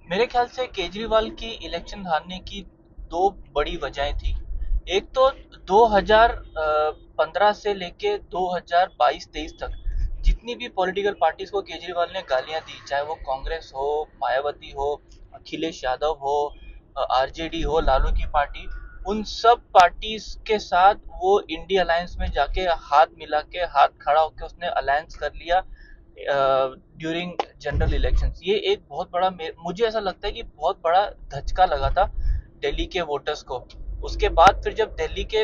मेरे ख्याल से केजरीवाल की इलेक्शन हारने की दो बड़ी वजहें थी। एक तो 2015 से लेके 2022-23 तक जितनी भी पॉलिटिकल पार्टीज को केजरीवाल ने गालियां दी, चाहे वो कांग्रेस हो, मायावती हो, अखिलेश यादव हो, आरजेडी हो, लालू की पार्टी, उन सब पार्टीज के साथ वो इंडिया अलायंस में जाके हाथ मिला के, हाथ खड़ा होकर उसने अलायंस कर लिया ड्यूरिंग जनरल इलेक्शंस। ये एक बहुत बड़ा, मुझे ऐसा लगता है कि बहुत बड़ा धचका लगा था दिल्ली के वोटर्स को। उसके बाद फिर जब दिल्ली के,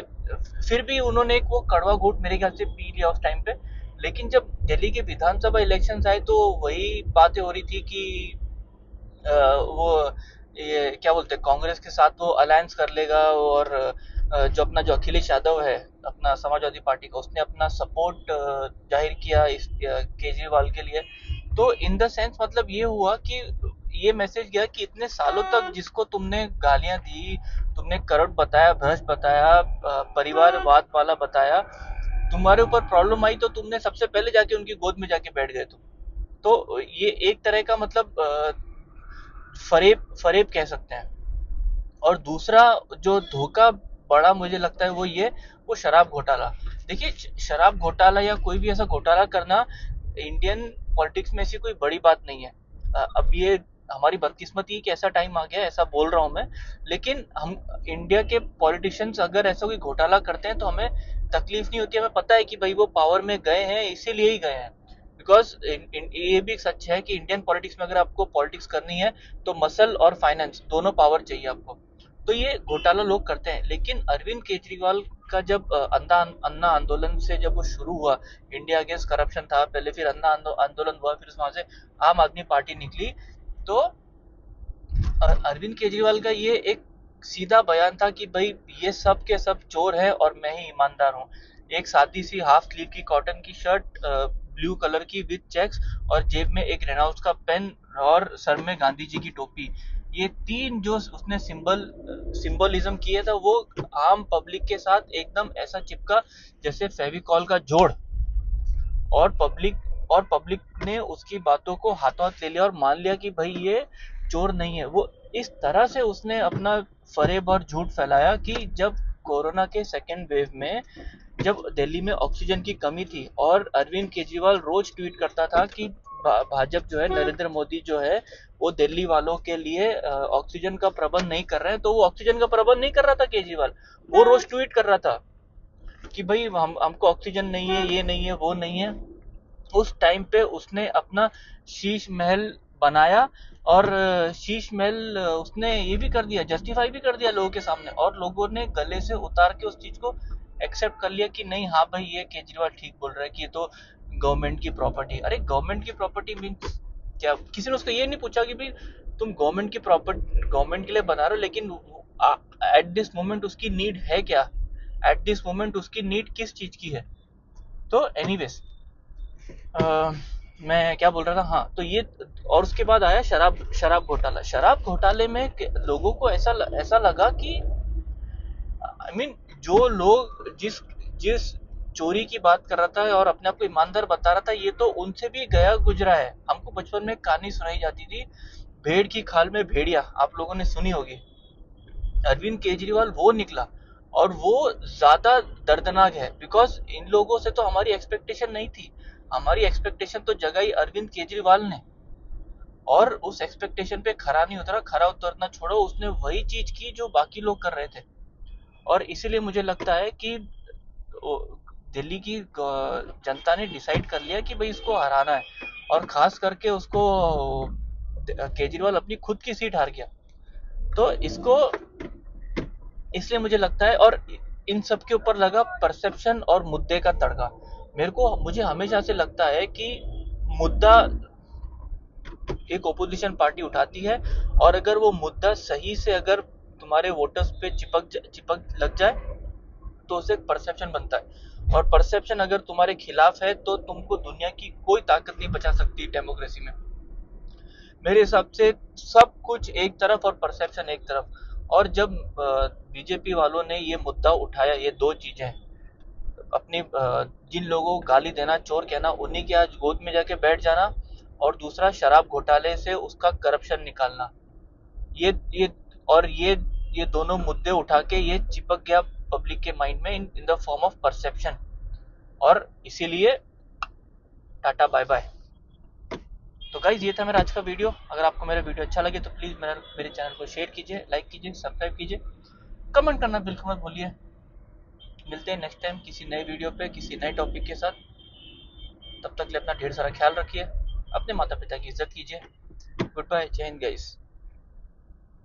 फिर भी उन्होंने एक वो कड़वा घूंट मेरे ख्याल से पी लिया उस टाइम पे। लेकिन जब दिल्ली के विधानसभा इलेक्शंस आए तो वही बातें हो रही थी कि वो ये क्या बोलते हैं, कांग्रेस के साथ वो अलायंस कर लेगा, और जो अखिलेश यादव है अपना समाजवादी पार्टी का, उसने अपना सपोर्ट जाहिर किया इस केजरीवाल के लिए। तो इन द सेंस मतलब ये हुआ कि ये मैसेज गया कि इतने सालों तक जिसको तुमने गालियां दी, तुमने करप्ट बताया, भ्रष्ट बताया, परिवारवाद वाला बताया, तुम्हारे ऊपर प्रॉब्लम आई तो तुमने सबसे पहले जाके उनकी गोद में जाके बैठ गए तुम। तो ये एक तरह का मतलब फरेब फरेब कह सकते हैं। और दूसरा जो धोखा बड़ा मुझे लगता है वो ये, वो शराब घोटाला। देखिए, शराब घोटाला या कोई भी ऐसा घोटाला करना इंडियन पॉलिटिक्स में ऐसी कोई बड़ी बात नहीं है। अब ये हमारी बदकिस्मती है कि ऐसा टाइम आ गया, ऐसा बोल रहा हूँ मैं। लेकिन हम इंडिया के पॉलिटिशियंस अगर ऐसा कोई घोटाला करते हैं तो हमें तकलीफ नहीं होती। हमें पता है कि भाई वो पावर में गए हैं इसीलिए ही गए हैं। बिकॉज ये भी सच है कि इंडियन पॉलिटिक्स में अगर आपको पॉलिटिक्स करनी है तो मसल और फाइनेंस दोनों पावर चाहिए आपको। तो ये घोटाला लोग करते हैं। लेकिन अरविंद केजरीवाल का जब अन्ना आंदोलन से जब वो शुरू हुआ, इंडिया अगेंस्ट करप्शन था पहले, फिर अन्ना आंदोलन हुआ, फिर वहां से आम आदमी पार्टी निकली। तो अरविंद केजरीवाल का ये एक सीधा बयान था कि भाई ये सब के सब चोर है और मैं ही ईमानदार हूँ। एक सादी सी हाफ स्लीव की कॉटन की शर्ट, ब्लू कलर की विद चेक्स, और जेब में एक रेनॉल्ड्स का पेन, और सर में गांधी जी की टोपी। ये तीन जो उसने सिंबलिज्म किया था वो आम पब्लिक के साथ एकदम ऐसा चिपका जैसे फेविकॉल का जोड़। और पब्लिक ने उसकी बातों को हाथों हाथ ले लिया और मान लिया कि भाई ये चोर नहीं है। वो इस तरह से उसने अपना फरेब और झूठ फैलाया कि जब कोरोना के सेकेंड वेव में, जब दिल्ली में ऑक्सीजन की कमी थी और अरविंद केजरीवाल रोज ट्वीट करता था कि भाजपा जो है, नरेंद्र मोदी जो है, वो दिल्ली वालों के लिए ऑक्सीजन का प्रबंध नहीं कर रहे हैं, तो वो ऑक्सीजन का प्रबंध नहीं कर रहा था केजरीवाल। वो रोज ट्वीट कर रहा था कि भाई हमको ऑक्सीजन नहीं है, ये नहीं है, वो नहीं है। उस टाइम पे उसने अपना शीश महल बनाया, और शीश महल उसने ये भी कर दिया, जस्टिफाई भी कर दिया लोगों के सामने, और लोगों ने गले से उतार के उस चीज को एक्सेप्ट कर लिया कि नहीं, हाँ भाई ये केजरीवाल ठीक बोल रहा है कि ये तो गवर्नमेंट की प्रॉपर्टी। अरे गवर्नमेंट की प्रॉपर्टी मीन्स क्या? किसी ने उसको ये नहीं पूछा कि भाई तुम गवर्नमेंट की प्रॉपर्टी गवर्नमेंट के लिए बना रहे हो, लेकिन एट दिस मोमेंट उसकी नीड है क्या? एट दिस मोमेंट उसकी नीड किस चीज की है? तो एनीवेज, अ, मैं क्या बोल रहा था, हाँ, तो ये। और उसके बाद आया शराब घोटाला। शराब घोटाले में लोगों को ऐसा लगा कि आई मीन जो लोग जिस जिस चोरी की बात कर रहा था और अपने आप को ईमानदार बता रहा था, ये तो उनसे भी गया गुजरा है। हमको बचपन में कहानी सुनाई जाती थी, भेड़ की खाल में भेड़िया, आप लोगों ने सुनी होगी। अरविंद केजरीवाल वो निकला, और वो ज्यादा दर्दनाक है बिकॉज इन लोगों से तो हमारी एक्सपेक्टेशन नहीं थी। हमारी एक्सपेक्टेशन तो जगाई अरविंद केजरीवाल ने, और उस एक्सपेक्टेशन पे खरा नहीं उतरा। खरा उतरना छोड़ो, उसने वही चीज की जो बाकी लोग कर रहे थे। और इसीलिए मुझे लगता है कि दिल्ली की जनता ने डिसाइड कर लिया कि भाई इसको हराना है, और खास करके उसको केजरीवाल अपनी खुद की सीट हार गया। तो इसको, इसलिए मुझे लगता है, और इन सब के ऊपर लगा परसेप्शन और मुद्दे का तड़का। मुझे हमेशा से लगता है कि मुद्दा एक ओपोजिशन पार्टी उठाती है, और अगर वो मुद्दा सही से अगर तुम्हारे वोटर्स पे चिपक लग जाए तो उसे एक परसेप्शन बनता है। और परसेप्शन अगर तुम्हारे खिलाफ है तो तुमको दुनिया की कोई ताकत नहीं बचा सकती डेमोक्रेसी में। मेरे हिसाब से सब कुछ एक तरफ और परसेप्शन एक तरफ। और जब बीजेपी वालों ने ये मुद्दा उठाया, ये दो चीजें, अपनी जिन लोगों को गाली देना, चोर कहना, उन्हीं के आज गोद में जाके बैठ जाना, और दूसरा शराब घोटाले से उसका करप्शन निकालना। ये और ये दोनों मुद्दे उठा के ये चिपक गया पब्लिक के माइंड में in the form of perception, और इसीलिए टाटा बाय बाय। तो गाइज ये था मेरा आज का वीडियो। अगर आपको मेरा वीडियो अच्छा लगे तो प्लीज़ मेरे चैनल को शेयर कीजिए, लाइक कीजिए, सब्सक्राइब कीजिए, कमेंट करना बिल्कुल मत भूलिए। मिलते हैं नेक्स्ट टाइम किसी नए वीडियो पे किसी नए टॉपिक के साथ। तब तक के लिए अपना ढेर सारा ख्याल रखिए, अपने माता पिता की इज्जत कीजिए। गुड बाय, जय हिंद गाइस।